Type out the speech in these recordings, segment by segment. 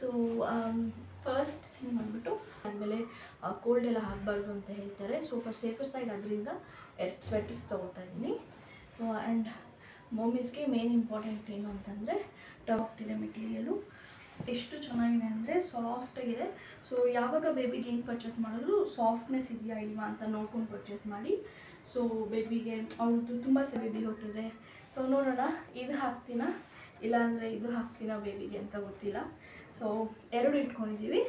So first thing ಬಂದ್ಬಿಟ್ಟು ಆಮೇಲೆ cold ಎಲ್ಲ ಆಗಬಾರ್ದು ಅಂತ ಹೇಳ್ತಾರೆ. ಸೊ ಫಾರ್ ಸೇಫರ್ ಸೈಡ್ ಅದರಿಂದ 2 ಸ್ವೆಟರ್ಸ್ ತೊಗೋತಾ ಇದ್ದೀನಿ. ಸೊ ಆ್ಯಂಡ್ ಮೊಮ್ಮೀಸ್ಗೆ ಮೇನ್ ಇಂಪಾರ್ಟೆಂಟ್ ಏನು ಅಂತಂದರೆ ಸಾಫ್ಟ್ ಇದೆ ಮೆಟೀರಿಯಲು, ಎಷ್ಟು ಚೆನ್ನಾಗಿದೆ ಅಂದರೆ ಸಾಫ್ಟಾಗಿದೆ. ಸೊ ಯಾವಾಗ ಬೇಬಿಗೆ ಏನು ಪರ್ಚೇಸ್ ಮಾಡಿದ್ರು ಸಾಫ್ಟ್ನೆಸ್ ಇದೆಯಾ ಇಲ್ವಾ ಅಂತ ನೋಡ್ಕೊಂಡು ಪರ್ಚೇಸ್ ಮಾಡಿ. ಸೊ ಬೇಬಿಗೆ ಅವ್ರದ್ದು ತುಂಬ ಬೇಬಿ ಹೊಟ್ಟಿದೆ. ಸೊ ನೋಡೋಣ ಇದು ಹಾಕ್ತೀನ ಇಲ್ಲಾಂದರೆ ಇದು ಹಾಕ್ತೀನ ಬೇಬಿಗೆ ಅಂತ ಗೊತ್ತಿಲ್ಲ. ಸೊ 2 ಇಟ್ಕೊಂಡಿದ್ದೀವಿ.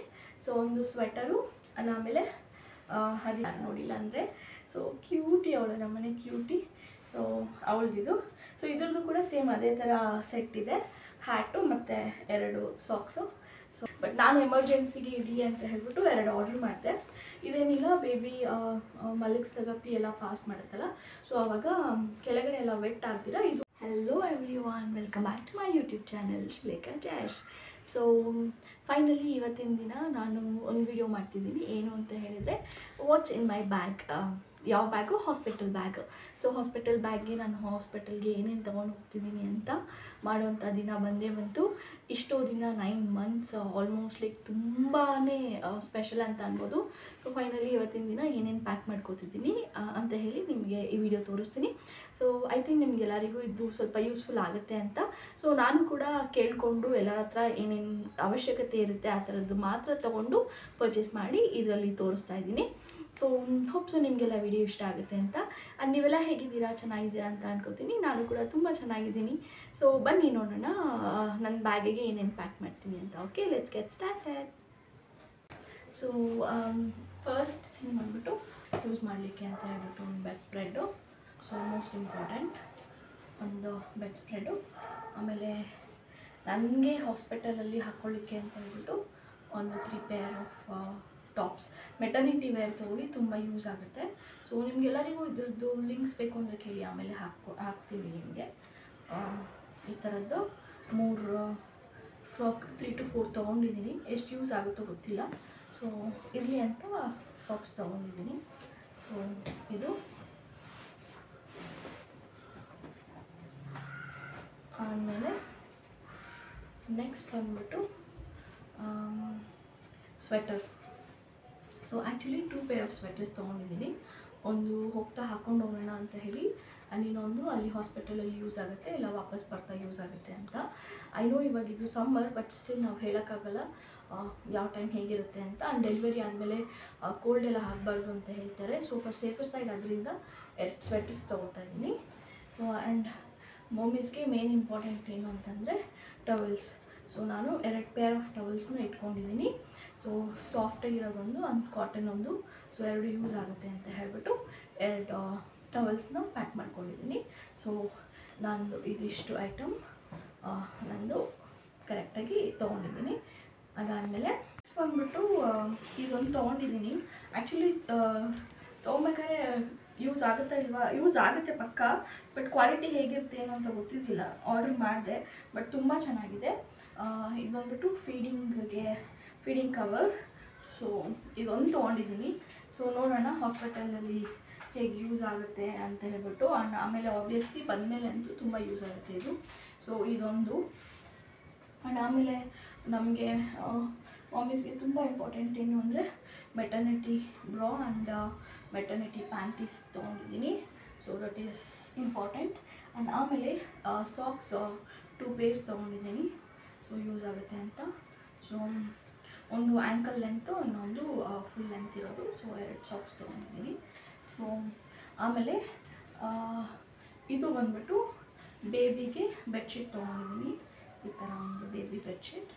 ಸೊ ಒಂದು ಸ್ವೆಟರು ಆಮೇಲೆ ಅದು ನೋಡಿಲ್ಲ ಅಂದರೆ ಸೊ ಕ್ಯೂಟಿ ಅವಳು ನಮ್ಮನೆ ಕ್ಯೂಟಿ. ಸೊ ಅವಳದಿದು. ಸೊ ಇದ್ರದ್ದು ಕೂಡ ಸೇಮ್ ಅದೇ ಥರ ಸೆಟ್ ಇದೆ, ಹ್ಯಾಟು ಮತ್ತು 2 ಸಾಕ್ಸು. ಸೊ ಬಟ್ ನಾನು ಎಮರ್ಜೆನ್ಸಿಗೆ ಇರಲಿ ಅಂತ ಹೇಳ್ಬಿಟ್ಟು 2 ಆರ್ಡ್ರ್ ಮಾಡಿದೆ. ಇದೇನಿಲ್ಲ, ಬೇಬಿ ಮಲಗಿಸಿದಾಗ ಪಿ ಎಲ್ಲ ಪಾಸ್ ಮಾಡುತ್ತಲ್ಲ, ಸೊ ಆವಾಗ ಕೆಳಗಡೆ ಎಲ್ಲ ವೆಟ್ ಆಗ್ದಿರ ಇದು. Hello everyone, welcome back to my YouTube channel Sreelekha dash. So finally ಇವತ್ತಿನ ದಿನ ನಾನು ಒಂದು ವಿಡಿಯೋ ಮಾಡ್ತಿದ್ದೀನಿ. ಏನು ಅಂತ ಹೇಳಿದರೆ ವಾಟ್ಸ್ ಇನ್ ಮೈ ಬ್ಯಾಗ್. ಯಾವ bag? Hospital bag. So hospital ಬ್ಯಾಗ್ಗೆ ನಾನು ಹಾಸ್ಪಿಟಲ್ಗೆ ಏನೇನು ತೊಗೊಂಡು ಹೋಗ್ತಿದ್ದೀನಿ ಅಂತ ಮಾಡೋವಂಥ ದಿನ ಬಂದೇ ಬಂತು. ಇಷ್ಟೋ ದಿನ 9 ಮಂತ್ಸ್ ಆಲ್ಮೋಸ್ಟ್ ಲೈಕ್ ತುಂಬಾ ಸ್ಪೆಷಲ್ ಅಂತ ಅನ್ಬೋದು. ಸೊ ಫೈನಲಿ ಇವತ್ತಿನ ದಿನ ಏನೇನು ಪ್ಯಾಕ್ ಮಾಡ್ಕೋತಿದ್ದೀನಿ ಅಂತ ಹೇಳಿ ನಿಮಗೆ ಈ ವಿಡಿಯೋ ತೋರಿಸ್ತೀನಿ. ಸೊ ಐ ಥಿಂಕ್ ನಿಮಗೆಲ್ಲರಿಗೂ ಇದು ಸ್ವಲ್ಪ ಯೂಸ್ಫುಲ್ ಆಗುತ್ತೆ ಅಂತ. ಸೊ ನಾನು ಕೂಡ ಕೇಳಿಕೊಂಡು ಎಲ್ಲರ ಹತ್ರ ಏನೇನು ಅವಶ್ಯಕತೆ ಇರುತ್ತೆ ಆ ಥರದ್ದು ಮಾತ್ರ ತೊಗೊಂಡು ಪರ್ಚೇಸ್ ಮಾಡಿ ಇದರಲ್ಲಿ ತೋರಿಸ್ತಾ ಇದ್ದೀನಿ. ಸೊ ಹೋಪ್ಸು ನಿಮಗೆಲ್ಲ ವಿಡಿಯೋ ಇಷ್ಟ ಆಗುತ್ತೆ ಅಂತ. ಆ್ಯಂಡ್ ನೀವೆಲ್ಲ ಹೇಗಿದ್ದೀರಾ, ಚೆನ್ನಾಗಿದ್ದೀರಾ ಅಂತ ಅನ್ಕೋತೀನಿ. ನಾನು ಕೂಡ ತುಂಬ ಚೆನ್ನಾಗಿದ್ದೀನಿ. ಸೊ ಬನ್ನಿ ನೋಡೋಣ ನನ್ನ ಬ್ಯಾಗಿಗೆ ಏನೇನು ಪ್ಯಾಕ್ ಮಾಡ್ತೀನಿ ಅಂತ. Okay, let's get started. So first thing ಬಂದ್ಬಿಟ್ಟು ಯೂಸ್ ಮಾಡಲಿಕ್ಕೆ ಅಂತ ಹೇಳ್ಬಿಟ್ಟು ಒಂದು bed spread. So most important ಒಂದು ಬೆಡ್ ಸ್ಪ್ರೆಡ್ಡು. ಆಮೇಲೆ ನನಗೆ ಹಾಸ್ಪಿಟಲಲ್ಲಿ ಹಾಕ್ಕೊಳ್ಳಿಕ್ಕೆ ಅಂತ ಹೇಳ್ಬಿಟ್ಟು ಒಂದು 3 pair of tops. Maternity wear ತೊಗೊಳ್ಳಿ, ತುಂಬ ಯೂಸ್ ಆಗುತ್ತೆ. ಸೊ ನಿಮಗೆಲ್ಲರಿಗೂ ಇದ್ರದ್ದು ಲಿಂಕ್ಸ್ ಬೇಕು ಅಂದರೆ ಕೇಳಿ, ಆಮೇಲೆ ಹಾಕ್ತೀವಿ ನಿಮಗೆ. ಈ ಥರದ್ದು 3 ಫ್ರಾಕ್ 3 to 4 ತೊಗೊಂಡಿದ್ದೀನಿ. ಎಷ್ಟು ಯೂಸ್ ಆಗುತ್ತೋ ಗೊತ್ತಿಲ್ಲ. ಸೊ ಇರಲಿ ಅಂತ ಫ್ರಾಕ್ಸ್ ತೊಗೊಂಡಿದ್ದೀನಿ. ಸೊ ಇದು ಆದಮೇಲೆ ನೆಕ್ಸ್ಟ್ ಬಂದ್ಬಿಟ್ಟು sweaters. So actually 2 pair of sweaters ತೊಗೊಂಡಿದ್ದೀನಿ. ಒಂದು ಹೋಗ್ತಾ ಹಾಕ್ಕೊಂಡು ಹೋಗೋಣ ಅಂತ ಹೇಳಿ, ಆ್ಯಂಡ್ ಇನ್ನೊಂದು ಅಲ್ಲಿ ಹಾಸ್ಪಿಟಲಲ್ಲಿ ಯೂಸ್ ಆಗುತ್ತೆ, ಇಲ್ಲ ವಾಪಸ್ ಬರ್ತಾ ಯೂಸ್ ಆಗುತ್ತೆ ಅಂತ. ಐ ನೋ ಇವಾಗ ಇದು ಸಮ್ಮರ್, ಬಟ್ ಸ್ಟಿಲ್ ನಾವು ಹೇಳೋಕ್ಕಾಗಲ್ಲ ಯಾವ ಟೈಮ್ ಹೇಗಿರುತ್ತೆ ಅಂತ. ಆ್ಯಂಡ್ ಡೆಲಿವರಿ ಆದಮೇಲೆ ಕೋಲ್ಡ್ ಎಲ್ಲ ಆಗಬಾರ್ದು ಅಂತ ಹೇಳ್ತಾರೆ. ಸೊ ಫಾರ್ ಸೇಫರ್ ಸೈಡ್ ಅದರಿಂದ 2 ಸ್ವೆಟರ್ಸ್ ತೊಗೋತಾ ಇದ್ದೀನಿ. ಸೊ ಆ್ಯಂಡ್ ಮೊಮ್ಮೀಸ್ಗೆ ಮೇನ್ ಇಂಪಾರ್ಟೆಂಟ್ ಏನು ಅಂತಂದರೆ ಟವೆಲ್ಸ್. ಸೊ ನಾನು 2 ಪೇರ್ ಆಫ್ ಟವೆಲ್ಸ್ನ ಇಟ್ಕೊಂಡಿದ್ದೀನಿ. ಸೊ ಸಾಫ್ಟಾಗಿರೋದೊಂದು, ಒಂದು ಕಾಟನ್ ಒಂದು. ಸೊ 2 ಯೂಸ್ ಆಗುತ್ತೆ ಅಂತ ಹೇಳ್ಬಿಟ್ಟು 2 ಟವೆಲ್ಸ್ನ ಪ್ಯಾಕ್ ಮಾಡ್ಕೊಂಡಿದ್ದೀನಿ. ಸೊ ನಾನು ಇದಿಷ್ಟು ಐಟಮ್ ನಂದು ಕರೆಕ್ಟಾಗಿ ತೊಗೊಂಡಿದ್ದೀನಿ. ಅದಾದಮೇಲೆ ಬಂದ್ಬಿಟ್ಟು ಇದೊಂದು ತೊಗೊಂಡಿದ್ದೀನಿ. ಆ್ಯಕ್ಚುಲಿ ತೊಗೊಬೇಕಾದ್ರೆ ಯೂಸ್ ಆಗುತ್ತಾ ಇಲ್ವಾ? ಯೂಸ್ ಆಗುತ್ತೆ ಪಕ್ಕ, ಬಟ್ ಕ್ವಾಲಿಟಿ ಹೇಗಿರುತ್ತೆ ಏನೋ ಅಂತ ಗೊತ್ತಿದ್ದಿಲ್ಲ. ಆರ್ಡರ್ ಮಾಡಿದೆ, ಬಟ್ ತುಂಬ ಚೆನ್ನಾಗಿದೆ. ಇದು ಬಂದ್ಬಿಟ್ಟು ಫೀಡಿಂಗ್ ಕವರ್. ಸೊ ಇದೊಂದು ತೊಗೊಂಡಿದ್ದೀನಿ. ಸೊ ನೋಡೋಣ ಹಾಸ್ಪಿಟಲಲ್ಲಿ ಹೇಗೆ ಯೂಸ್ ಆಗುತ್ತೆ ಅಂತ ಹೇಳ್ಬಿಟ್ಟು. ಆಮೇಲೆ ಆಬ್ವಿಯಸ್ಲಿ ಬಂದಮೇಲೆ ಅಂತೂ ತುಂಬ ಯೂಸ್ ಆಗುತ್ತೆ ಇದು. ಸೊ ಇದೊಂದು. ಆ್ಯಂಡ್ ಆಮೇಲೆ ನಮಗೆ ಮಾಮೀಸ್ಗೆ ತುಂಬ ಇಂಪಾರ್ಟೆಂಟ್ ಏನು ಅಂದರೆ maternity bra and maternity panties ತೊಗೊಂಡಿದ್ದೀನಿ. So that is important. And ಆಮೇಲೆ ಸಾಕ್ಸ್ 2 ಪೇರ್ಸ್ ತೊಗೊಂಡಿದ್ದೀನಿ. ಸೊ ಯೂಸ್ ಆಗುತ್ತೆ ಅಂತ. ಸೊ ಒಂದು ಆ್ಯಂಕಲ್ ಲೆಂತು, ಇನ್ನೊಂದು ಫುಲ್ ಲೆಂತ್ ಇರೋದು. ಸೊ 2 ಸಾಕ್ಸ್ ತೊಗೊಂಡಿದ್ದೀನಿ. ಸೊ ಆಮೇಲೆ ಇದು ಬಂದ್ಬಿಟ್ಟು ಬೇಬಿಗೆ ಬೆಡ್ಶೀಟ್ ತೊಗೊಂಡಿದ್ದೀನಿ. ಈ ಥರ ಒಂದು ಬೇಬಿ ಬೆಡ್ಶೀಟ್.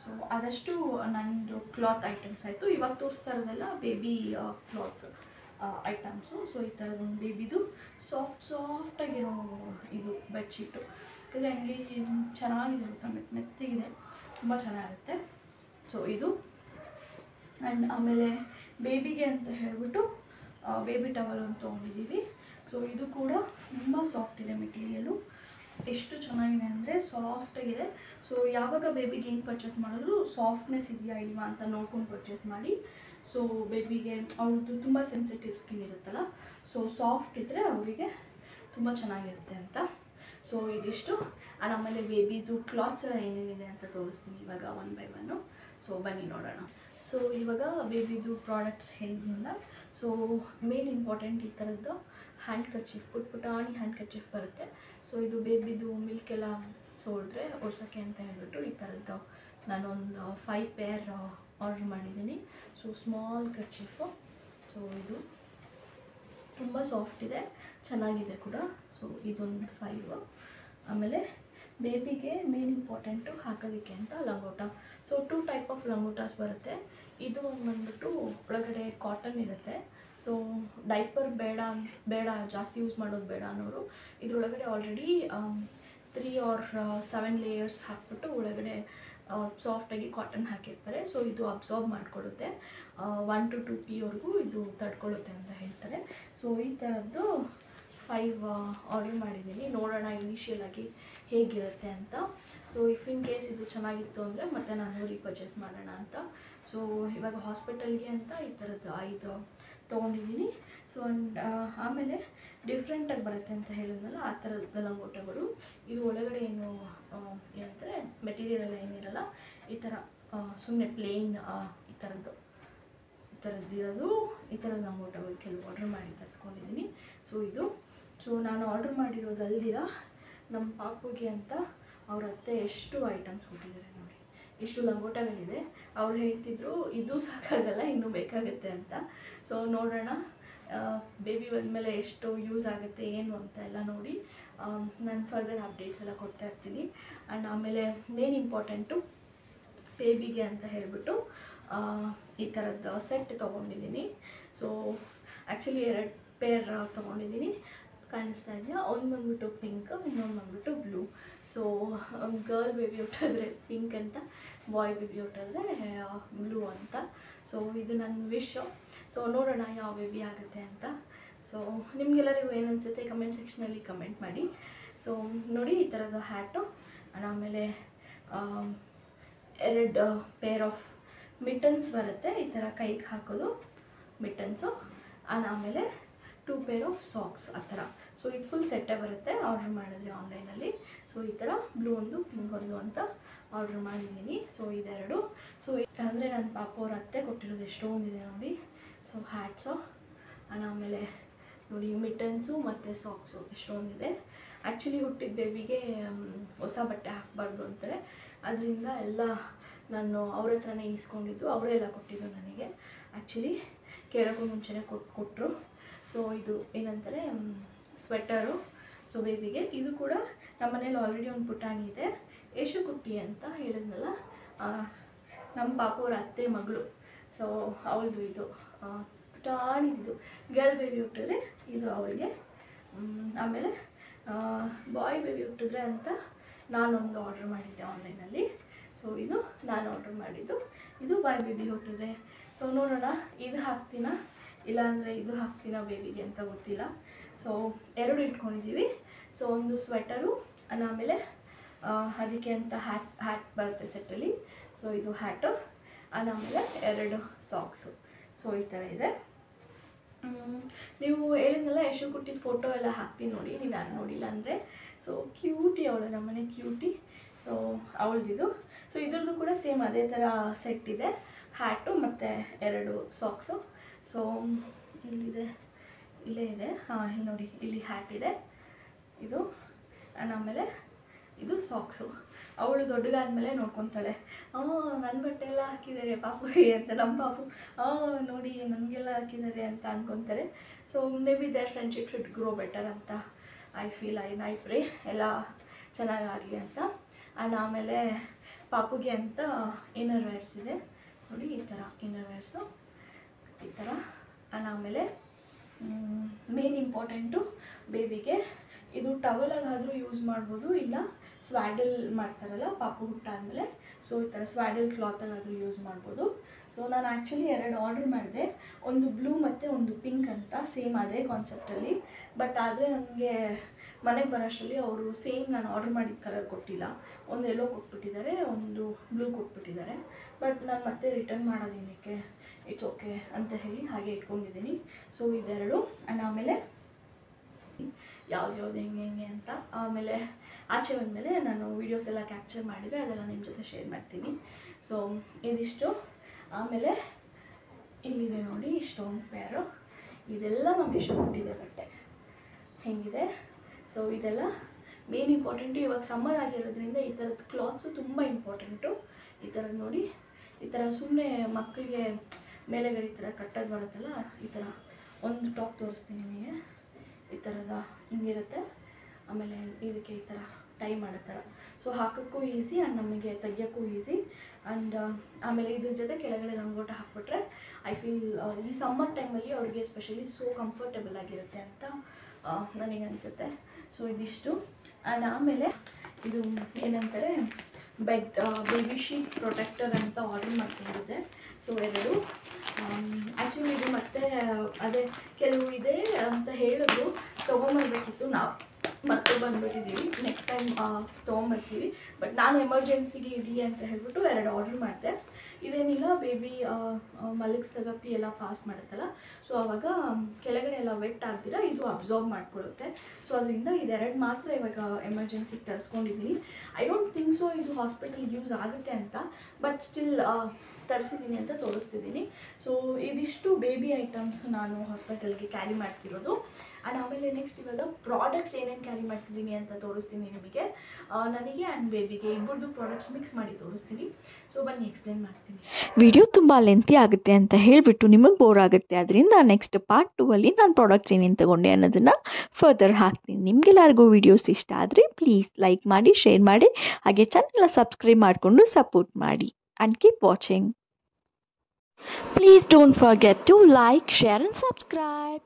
ಸೊ ಆದಷ್ಟು ನನ್ನದು ಕ್ಲಾತ್ ಐಟಮ್ಸ್ ಆಯಿತು. ಇವಾಗ ತೋರಿಸ್ತಾ ಇರೋದೆಲ್ಲ ಬೇಬಿ ಕ್ಲಾತ್ ಐಟಮ್ಸು. ಸೊ ಈ ಥರದೊಂದು ಬೇಬಿದು ಸಾಫ್ಟಾಗಿರೋ ಇದು ಬೆಡ್ಶೀಟು. ಯಾಕಂದರೆ ನನಗೆ ಚೆನ್ನಾಗಿದೆ ಗೊತ್ತಾ, ಮೆತ್ತಗಿದೆ, ತುಂಬ ಚೆನ್ನಾಗಿರುತ್ತೆ. ಸೊ ಇದು. ಆ್ಯಂಡ್ ಆಮೇಲೆ ಬೇಬಿಗೆ ಅಂತ ಹೇಳ್ಬಿಟ್ಟು ಬೇಬಿ ಟವಲ್ ಒಂದು ತೊಗೊಂಡಿದ್ದೀವಿ. ಸೊ ಇದು ಕೂಡ ತುಂಬ ಸಾಫ್ಟ್ ಇದೆ ಮೆಟೀರಿಯಲು, ಎಷ್ಟು ಚೆನ್ನಾಗಿದೆ ಅಂದರೆ ಸಾಫ್ಟಾಗಿದೆ. ಸೊ ಯಾವಾಗ ಬೇಬಿಗೆ ಏನು ಪರ್ಚೇಸ್ ಮಾಡಿದ್ರು ಸಾಫ್ಟ್ನೆಸ್ ಇದೆಯಾ ಇಲ್ವಾ ಅಂತ ನೋಡ್ಕೊಂಡು ಪರ್ಚೇಸ್ ಮಾಡಿ. ಸೊ ಬೇಬಿಗೆ ಅವ್ರದ್ದು ತುಂಬ ಸೆನ್ಸಿಟಿವ್ ಸ್ಕಿನ್ ಇರುತ್ತಲ್ಲ, ಸೊ ಸಾಫ್ಟ್ ಇದ್ದರೆ ಅವರಿಗೆ ತುಂಬ ಚೆನ್ನಾಗಿರುತ್ತೆ ಅಂತ. ಸೊ ಇದಿಷ್ಟು. ಆ್ಯಂಡ್ ಆಮೇಲೆ ಬೇಬಿದು ಕ್ಲಾತ್ಸ್ ಎಲ್ಲ ಏನೇನಿದೆ ಅಂತ ತೋರಿಸ್ತೀನಿ ಇವಾಗ ಒನ್ ಬೈ ಒನ್ನು. ಸೊ ಬನ್ನಿ ನೋಡೋಣ. ಸೊ ಇವಾಗ ಬೇಬಿದು ಪ್ರಾಡಕ್ಟ್ಸ್ ಹೇಳಿದ್ನಲ್ಲ. ಸೊ ಮೇನ್ ಇಂಪಾರ್ಟೆಂಟ್ ಈ ಥರದ್ದು ಹ್ಯಾಂಡ್ ಕರ್ಚೀಫ್, ಪುಟಾಣಿ ಹ್ಯಾಂಡ್ ಕರ್ಚೀಫ್ ಬರುತ್ತೆ. ಸೊ ಇದು ಬೇಬಿದು ಮಿಲ್ಕೆಲ್ಲ ಸೋಳಿದ್ರೆ ಒರ್ಸೋಕ್ಕೆ ಅಂತ ಹೇಳ್ಬಿಟ್ಟು ಈ ಥರದ್ದು ನಾನೊಂದು 5 ಪೇರ್ ಆರ್ಡ್ರ್ ಮಾಡಿದ್ದೀನಿ. So small kerchief. ಸೊ ಇದು ತುಂಬ ಸಾಫ್ಟ್ ಇದೆ, ಚೆನ್ನಾಗಿದೆ ಕೂಡ. ಸೊ ಇದೊಂದು 5. ಆಮೇಲೆ ಬೇಬಿಗೆ ಮೇನ್ ಇಂಪಾರ್ಟೆಂಟು ಹಾಕೋದಕ್ಕೆ ಅಂತ ಲಂಗೋಟ. ಸೊ 2 ಟೈಪ್ ಆಫ್ ಲಂಗೋಟಾಸ್ ಬರುತ್ತೆ. ಇದು ಒಂದು ಬಂದ್ಬಿಟ್ಟು ಒಳಗಡೆ ಕಾಟನ್ ಇರುತ್ತೆ. ಸೊ ಡೈಪರ್ ಬೇಡ ಜಾಸ್ತಿ ಯೂಸ್ ಮಾಡೋದು ಬೇಡ ಅನ್ನೋರು ಇದರೊಳಗಡೆ ಆಲ್ರೆಡಿ 3 or 7 ಲೇಯರ್ಸ್ ಹಾಕ್ಬಿಟ್ಟು ಒಳಗಡೆ ಸಾಫ್ಟಾಗಿ ಕಾಟನ್ ಹಾಕಿರ್ತಾರೆ. ಸೊ ಇದು ಅಬ್ಸಾರ್ಬ್ ಮಾಡಿಕೊಡುತ್ತೆ, 1 to 2 Pವರೆಗೂ ಇದು ತಡ್ಕೊಳ್ಳುತ್ತೆ ಅಂತ ಹೇಳ್ತಾರೆ. ಸೊ ಈ ಥರದ್ದು 5 ಆರ್ಡರ್ ಮಾಡಿದ್ದೀನಿ. ನೋಡೋಣ ಇನಿಷಿಯಲ್ ಆಗಿ ಹೇಗಿರುತ್ತೆ ಅಂತ. ಸೊ ಇಫ್ ಇನ್ ಕೇಸ್ ಇದು ಚೆನ್ನಾಗಿತ್ತು ಅಂದರೆ ಮತ್ತೆ ನಾನು ರೀಪರ್ಚೇಸ್ ಮಾಡೋಣ ಅಂತ. ಸೊ ಇವಾಗ ಹಾಸ್ಪಿಟಲ್ಗೆ ಅಂತ ಈ ಥರದ್ದು 5 ತೊಗೊಂಡಿದ್ದೀನಿ. ಸೊ ಆ್ಯಂಡ್ ಆಮೇಲೆ ಡಿಫ್ರೆಂಟಾಗಿ ಬರುತ್ತೆ ಅಂತ ಹೇಳಿದ್ನಲ್ಲ ಆ ಥರದ ಲಂಗೋಟಗಳು. ಇದು ಒಳಗಡೆ ಏನು ಏನಂದರೆ ಮೆಟೀರಿಯಲ್ ಎಲ್ಲ ಏನಿರಲ್ಲ, ಈ ಥರ ಸುಮ್ಮನೆ ಪ್ಲೇನ್ ಈ ಥರದ್ದಿರೋದು ಈ ಥರದ ಲಂಗೋಟಗಳು ಕೆಲವು ಆರ್ಡ್ರ್ ಮಾಡಿ ತರಿಸ್ಕೊಂಡಿದ್ದೀನಿ. ಸೊ ಇದು. ಸೊ ನಾನು ಆರ್ಡ್ರ್ ಮಾಡಿರೋದು ಅಲ್ದಿರ ನಮ್ಮ ಪಾಪುಗೆ ಅಂತ ಅವ್ರ ಅತ್ತೆ ಎಷ್ಟು ಐಟಮ್ಸ್ ಕೊಟ್ಟಿದ್ದಾರೆ ನೋಡಿ, ಇಷ್ಟು ಲಂಗೋಟಗಳಿದೆ. ಅವ್ರು ಹೇಳ್ತಿದ್ರು ಇದು ಸಾಕಾಗಲ್ಲ, ಇನ್ನೂ ಬೇಕಾಗುತ್ತೆ ಅಂತ. ಸೊ ನೋಡೋಣ ಬೇಬಿ ಬಂದಮೇಲೆ ಎಷ್ಟು ಯೂಸ್ ಆಗುತ್ತೆ ಏನು ಅಂತ ಎಲ್ಲ ನೋಡಿ ನಾನು ಫರ್ದರ್ ಅಪ್ಡೇಟ್ಸ್ ಎಲ್ಲ ಕೊಡ್ತಾ ಇರ್ತೀನಿ. ಆ್ಯಂಡ್ ಆಮೇಲೆ ಮೇನ್ ಇಂಪಾರ್ಟೆಂಟು ಬೇಬಿಗೆ ಅಂತ ಹೇಳಿಬಿಟ್ಟು ಈ ಥರದ್ದು ಸೆಟ್ ತೊಗೊಂಡಿದ್ದೀನಿ. ಸೊ ಆ್ಯಕ್ಚುಲಿ 2 ಪೇರ್ ತೊಗೊಂಡಿದ್ದೀನಿ, ಕಾಣಿಸ್ತಾ ಇದೆಯಾ. ಒಂದು ಬಂದ್ಬಿಟ್ಟು ಪಿಂಕ್, ಇನ್ನೊಂದು ಬಂದ್ಬಿಟ್ಟು ಬ್ಲೂ. ಸೊ ಗರ್ಲ್ ಬೇಬಿ ಹುಟ್ಟಿದ್ರೆ ಪಿಂಕ್ ಅಂತ, ಬಾಯ್ ಬೇಬಿ ಹುಟ್ಟಿದ್ರೆ ಬ್ಲೂ ಅಂತ. ಸೊ ಇದು ನನ್ನ ವಿಶು. ಸೊ ನೋಡೋಣ ಯಾವ ಬೇಬಿ ಆಗುತ್ತೆ ಅಂತ. ಸೊ ನಿಮಗೆಲ್ಲರಿಗೂ ಏನು ಅನಿಸುತ್ತೆ ಕಮೆಂಟ್ ಸೆಕ್ಷನಲ್ಲಿ ಕಮೆಂಟ್ ಮಾಡಿ. ಸೊ ನೋಡಿ ಈ ಥರದ ಹ್ಯಾಟು, ಆಮೇಲೆ 2 ಪೇರ್ ಆಫ್ ಮಿಟನ್ಸ್ ಬರುತ್ತೆ, ಈ ಥರ ಕೈಗೆ ಹಾಕೋದು ಮಿಟನ್ಸು. ಆಮೇಲೆ 2 ಪೇರ್ ಆಫ್ ಸಾಕ್ಸ್ ಆ ಥರ. ಸೊ ಇದು ಫುಲ್ ಸೆಟ್ಟೇ ಬರುತ್ತೆ ಆರ್ಡ್ರ್ ಮಾಡಿದ್ರೆ ಆನ್ಲೈನಲ್ಲಿ. ಸೊ ಈ ಥರ ಬ್ಲೂ ಒಂದು ಪಿಂಕ್ ಒಂದು ಅಂತ ಆರ್ಡ್ರ್ ಮಾಡಿದ್ದೀನಿ. ಸೊ ಇದೆರಡು. ಸೊ ಅಂದರೆ ನನ್ನ ಪಾಪ ಅವ್ರ ಅತ್ತೆ ಕೊಟ್ಟಿರೋದು ಎಷ್ಟೊಂದಿದೆ ನೋಡಿ. ಸೊ ಹ್ಯಾಟ್ಸು, ಆಮೇಲೆ ನೋಡಿ ಮಿಟನ್ಸು ಮತ್ತು ಸಾಕ್ಸು ಎಷ್ಟೊಂದಿದೆ. ಆ್ಯಕ್ಚುಲಿ ಹುಟ್ಟಿದ ಬೇಬಿಗೆ ಹೊಸ ಬಟ್ಟೆ ಹಾಕಬಾರ್ದು ಅಂತಾರೆ, ಅದರಿಂದ ಎಲ್ಲ ನಾನು ಅವ್ರ ಹತ್ರನೇ ಈಸ್ಕೊಂಡಿದ್ದು, ಅವರೇ ಎಲ್ಲ ಕೊಟ್ಟಿದ್ದು ನನಗೆ. ಆ್ಯಕ್ಚುಲಿ ಕೇಳೋಕ್ಕೂ ಮುಂಚೆನೇ ಕೊಟ್ಟರು. ಸೊ ಇದು ಏನಂತಾರೆ ಸ್ವೆಟರು. ಸೊ ಬೇಬಿಗೆ ಇದು ಕೂಡ ನಮ್ಮ ಮನೇಲಿ ಆಲ್ರೆಡಿ ಒಂದು ಪುಟಾಣಿ ಇದೆ, ಯಶುಕುಟ್ಟಿ ಅಂತ ಹೇಳಿದ್ನಲ್ಲ, ನಮ್ಮ ಪಾಪವ್ರ ಅತ್ತೆ ಮಗಳು. ಸೊ ಅವಳದು ಇದು ಪುಟಾಣಿದು ಗರ್ಲ್ ಬೇಬಿ ಹುಟ್ಟಿದ್ರೆ ಇದು ಅವಳಿಗೆ. ಆಮೇಲೆ ಬಾಯ್ ಬೇಬಿ ಹುಟ್ಟಿದ್ರೆ ಅಂತ ನಾನೊಂದು ಆರ್ಡ್ರ್ ಮಾಡಿದ್ದೆ ಆನ್ಲೈನಲ್ಲಿ. ಸೊ ಇದು ನಾನು ಆರ್ಡ್ರ್ ಮಾಡಿದ್ದು, ಇದು ಬಾಯ್ ಬೇಬಿ ಹುಟ್ಟಿದ್ರೆ. ಸೊ ನೋಡೋಣ ಇದು ಹಾಕ್ತೀನ ಇಲ್ಲಾಂದರೆ ಇದು ಹಾಕ್ತೀನ ಬೇಬಿಗೆ ಅಂತ ಗೊತ್ತಿಲ್ಲ. ಸೊ 2 ಇಟ್ಕೊಂಡಿದ್ದೀವಿ. ಸೊ ಒಂದು ಸ್ವೆಟರು, ಆಮೇಲೆ ಅದಕ್ಕೆ ಅಂತ ಹ್ಯಾಟ್ ಬರುತ್ತೆ ಸೆಟ್ಟಲ್ಲಿ. ಸೊ ಇದು ಹ್ಯಾಟು, ಆಮೇಲೆ 2 ಸಾಕ್ಸು. ಸೊ ಈ ಥರ ಇದೆ. ನೀವು ಹೇಳಿದ್ನಲ್ಲ ಯಶು ಕುಟ್ಟಿದ ಫೋಟೋ ಎಲ್ಲ ಹಾಕ್ತೀನಿ ನೋಡಿ, ನೀವು ಯಾರು ನೋಡಿಲ್ಲ ಅಂದರೆ. ಸೊ ಕ್ಯೂಟಿ ಅವಳು, ನಮ್ಮನೆ ಕ್ಯೂಟಿ. ಸೊ ಅವಳದಿದು. ಸೊ ಇದ್ರದ್ದು ಕೂಡ ಸೇಮ್ ಅದೇ ಥರ ಸೆಟ್ ಇದೆ, ಹ್ಯಾಟು ಮತ್ತು 2 ಸಾಕ್ಸು. ಸೊ ಇಲ್ಲಿದೆ, ಇಲ್ಲೇ ಇದೆ, ಇಲ್ಲಿ ನೋಡಿ, ಇಲ್ಲಿ ಹ್ಯಾಟ್ ಇದೆ ಇದು, ಆಮೇಲೆ ಇದು ಸಾಕ್ಸು. ಅವಳು ದೊಡ್ಡದಾದ್ಮೇಲೆ ನೋಡ್ಕೊತಾಳೆ, ನನ್ನ ಬಟ್ಟೆ ಎಲ್ಲ ಹಾಕಿದ್ದಾರೆ ಪಾಪುಗೆ ಅಂತ. ನಮ್ಮ ಪಾಪು ನೋಡಿ ನನಗೆಲ್ಲ ಹಾಕಿದ್ದಾರೆ ಅಂತ ಅನ್ಕೊತಾರೆ. So maybe their friendship should grow better ಅಂತ ಐ ಫೀಲ್. ಐ ಪ್ರೇ ಎಲ್ಲ ಚೆನ್ನಾಗಾಗಲಿ ಅಂತ. ಆಮೇಲೆ ಪಾಪುಗೆ ಅಂತ ಇನ್ನರ್ ವೇರ್ಸ್ ಇದೆ ನೋಡಿ, ಈ ಥರ ಇನ್ನರ್ ವೇರ್ಸು ಈ ಥರ. ಆಮೇಲೆ ಮೇನ್ ಇಂಪಾರ್ಟೆಂಟು ಬೇಬಿಗೆ ಇದು ಟವಲಾಗಾದರೂ ಯೂಸ್ ಮಾಡ್ಬೋದು, ಇಲ್ಲ ಸ್ವ್ಯಾಡಲ್ ಮಾಡ್ತಾರಲ್ಲ ಪಾಪು ಹುಟ್ಟಾದಮೇಲೆ, ಸೊ ಈ ಥರ ಸ್ವ್ಯಾಡಲ್ ಕ್ಲಾತಲ್ಲಾದರೂ ಯೂಸ್ ಮಾಡ್ಬೋದು. ಸೊ ನಾನು ಆ್ಯಕ್ಚುಲಿ 2 ಆರ್ಡ್ರ್ ಮಾಡಿದೆ, ಒಂದು ಬ್ಲೂ ಮತ್ತು ಒಂದು ಪಿಂಕ್ ಅಂತ, ಸೇಮ್ ಅದೇ ಕಾನ್ಸೆಪ್ಟಲ್ಲಿ. ಬಟ್ ಆದರೆ ನನಗೆ ಮನೆಗೆ ಬರೋಷ್ಟರಲ್ಲಿ ಅವರು ಸೇಮ್ ನಾನು ಆರ್ಡ್ರ್ ಮಾಡಿದ ಕಲರ್ ಕೊಟ್ಟಿಲ್ಲ, ಒಂದು ಎಲ್ಲೋ ಕೊಟ್ಬಿಟ್ಟಿದ್ದಾರೆ, ಒಂದು ಬ್ಲೂ ಕೊಟ್ಬಿಟ್ಟಿದ್ದಾರೆ. ಬಟ್ ನಾನು ಮತ್ತೆ ರಿಟರ್ನ್ ಮಾಡೋದೇನಕ್ಕೆ, ಇಟ್ಸ್ ಓಕೆ ಅಂತ ಹೇಳಿ ಹಾಗೆ ಇಟ್ಕೊಂಡಿದ್ದೀನಿ. ಸೊ ಇದೆರಡು. ಆಮೇಲೆ ಯಾವ್ದು ಹೆಂಗೆ ಅಂತ. ಆಮೇಲೆ ಆಚೆ ಬಂದಮೇಲೆ ನಾನು ವೀಡಿಯೋಸ್ ಎಲ್ಲ ಕ್ಯಾಪ್ಚರ್ ಮಾಡಿದರೆ ಅದೆಲ್ಲ ನಿಮ್ಮ ಜೊತೆ ಶೇರ್ ಮಾಡ್ತೀನಿ. ಸೊ ಇದಿಷ್ಟು. ಆಮೇಲೆ ಇಲ್ಲಿದೆ ನೋಡಿ ಸ್ಟೋನ್ ಪೇರು, ಇದೆಲ್ಲ ನಮ್ಮ ಮೀಶೋ ಕೊಟ್ಟಿದೆ ಬಟ್ಟೆ ಹೆಂಗಿದೆ. ಸೊ ಇದೆಲ್ಲ ಮೇನ್ ಇಂಪಾರ್ಟೆಂಟು. ಇವಾಗ ಸಮ್ಮರ್ ಆಗಿರೋದ್ರಿಂದ ಈ ಥರದ್ದು ಕ್ಲಾತ್ಸು ತುಂಬ ಇಂಪಾರ್ಟೆಂಟು. ಈ ಥರ ನೋಡಿ, ಈ ಥರ ಸುಮ್ಮನೆ ಮಕ್ಕಳಿಗೆ ಮೇಲೆಗಡೆ ಈ ಥರ ಕಟ್ಟೋದು ಬರುತ್ತಲ್ಲ, ಈ ಥರ ಒಂದು ಟಾಪ್ ತೋರಿಸ್ತೀನಿ ನಿಮಗೆ. ಈ ಥರದ ಹಿಂಗಿರುತ್ತೆ. ಆಮೇಲೆ ಇದಕ್ಕೆ ಈ ಥರ ಟೈ ಮಾಡೋ ಥರ, ಸೊ ಹಾಕೋಕ್ಕೂ ಈಸಿ ಆ್ಯಂಡ್ ನಮಗೆ ತೆಗಿಯೋಕ್ಕೂ ಈಸಿ. ಆ್ಯಂಡ್ ಆಮೇಲೆ ಇದ್ರ ಜೊತೆ ಕೆಳಗಡೆ ಲಂಗೋಟ ಹಾಕ್ಬಿಟ್ರೆ ಐ ಫೀಲ್ ಈ ಸಮ್ಮರ್ ಟೈಮಲ್ಲಿ ಅವ್ರಿಗೆ ಎಸ್ಪೆಷಲಿ ಸೋ ಕಂಫರ್ಟೇಬಲ್ ಆಗಿರುತ್ತೆ ಅಂತ ನನಗೆ ಅನಿಸುತ್ತೆ. ಸೊ ಇದಿಷ್ಟು. ಆ್ಯಂಡ್ ಆಮೇಲೆ ಇದು ಏನಂತಾರೆ ಬೇಬಿ ಶೀಟ್ ಪ್ರೊಟೆಕ್ಟರ್ ಅಂತ ಆರ್ಡರ್ ಮಾಡ್ಕೊಂಡಿದ್ದೆ. ಸೊ 2 ಆ್ಯಕ್ಚುಲಿ ಇದು ಮತ್ತೆ ಅದೇ ಕೆಲವು ಇದೆ ಅಂತ ಹೇಳಿದ್ರು, ತೊಗೊಂಬರ್ಬೇಕಿತ್ತು. ನಾವು ಮತ್ತೆ ಬಂದುಬಿಟ್ಟಿದ್ದೀವಿ, ನೆಕ್ಸ್ಟ್ ಟೈಮ್ ತೊಗೊಂಬರ್ತೀವಿ. ಬಟ್ ನಾನು ಎಮರ್ಜೆನ್ಸಿಗೆ ಇರಲಿ ಅಂತ ಹೇಳ್ಬಿಟ್ಟು 2 ಆರ್ಡರ್ ಮಾಡಿದೆ. ಇದೇನಿಲ್ಲ, ಬೇಬಿ ಮಲಗಿಸಿದಾಗ ಪಿ ಎಲ್ಲ ಪಾಸ್ ಮಾಡುತ್ತಲ್ಲ, ಸೊ ಆವಾಗ ಕೆಳಗಡೆ ಎಲ್ಲ ವೆಟ್ ಆಗ್ದಿರ ಇದು ಅಬ್ಸಾರ್ಬ್ ಮಾಡ್ಕೊಳ್ಳುತ್ತೆ. ಸೊ ಅದರಿಂದ ಇದೆರಡು ಮಾತ್ರ ಇವಾಗ ಎಮರ್ಜೆನ್ಸಿಗೆ ತರಿಸ್ಕೊಂಡಿದ್ದೀನಿ. ಐ ಡೋಂಟ್ ಥಿಂಕ್ ಸೊ ಇದು ಹಾಸ್ಪಿಟಲ್ ಯೂಸ್ ಆಗುತ್ತೆ ಅಂತ, ಬಟ್ ಸ್ಟಿಲ್ ತರಿಸಿದ್ದೀನಿ ಅಂತ ತೋರಿಸ್ತಿದ್ದೀನಿ. ಸೊ ಇದಿಷ್ಟು ಬೇಬಿ ಐಟಮ್ಸ್ ನಾನು ಹಾಸ್ಪಿಟಲ್ಗೆ ಕ್ಯಾರಿ ಮಾಡ್ತಿರೋದು. ಆ್ಯಂಡ್ ಆಮೇಲೆ ನೆಕ್ಸ್ಟ್ ಇವಾಗ ಪ್ರಾಡಕ್ಟ್ಸ್ ಏನೇನು ಕ್ಯಾರಿ ಮಾಡ್ತಿದ್ದೀನಿ ಅಂತ ತೋರಿಸ್ತೀನಿ ನಿಮಗೆ. ನನಗೆ ಆ್ಯಂಡ್ ಬೇಬಿಗೆ ಇಬ್ಬರದು ಪ್ರಾಡಕ್ಟ್ಸ್ ಮಿಕ್ಸ್ ಮಾಡಿ ತೋರಿಸ್ತೀನಿ. ಸೊ ಬನ್ನಿ ಎಕ್ಸ್ಪ್ಲೇನ್ ಮಾಡ್ತೀನಿ. ವಿಡಿಯೋ ತುಂಬ ಲೆಂತಿ ಆಗುತ್ತೆ ಅಂತ ಹೇಳಿಬಿಟ್ಟು ನಿಮಗೆ ಬೋರ್ ಆಗುತ್ತೆ, ಅದರಿಂದ ನೆಕ್ಸ್ಟ್ ಪಾರ್ಟ್ 2ಅಲ್ಲಿ ನಾನು ಪ್ರಾಡಕ್ಟ್ಸ್ ಏನೇನು ತೊಗೊಂಡೆ ಅನ್ನೋದನ್ನು ಫರ್ದರ್ ಹಾಕ್ತೀನಿ. ನಿಮಗೆಲ್ಲರಿಗೂ ವೀಡಿಯೋಸ್ ಇಷ್ಟ ಆದರೆ ಪ್ಲೀಸ್ ಲೈಕ್ ಮಾಡಿ, ಶೇರ್ ಮಾಡಿ, ಹಾಗೆ ಚಾನೆಲ್ನ ಸಬ್ಸ್ಕ್ರೈಬ್ ಮಾಡಿಕೊಂಡು ಸಪೋರ್ಟ್ ಮಾಡಿ. And keep watching. Please don't forget to like, share and subscribe.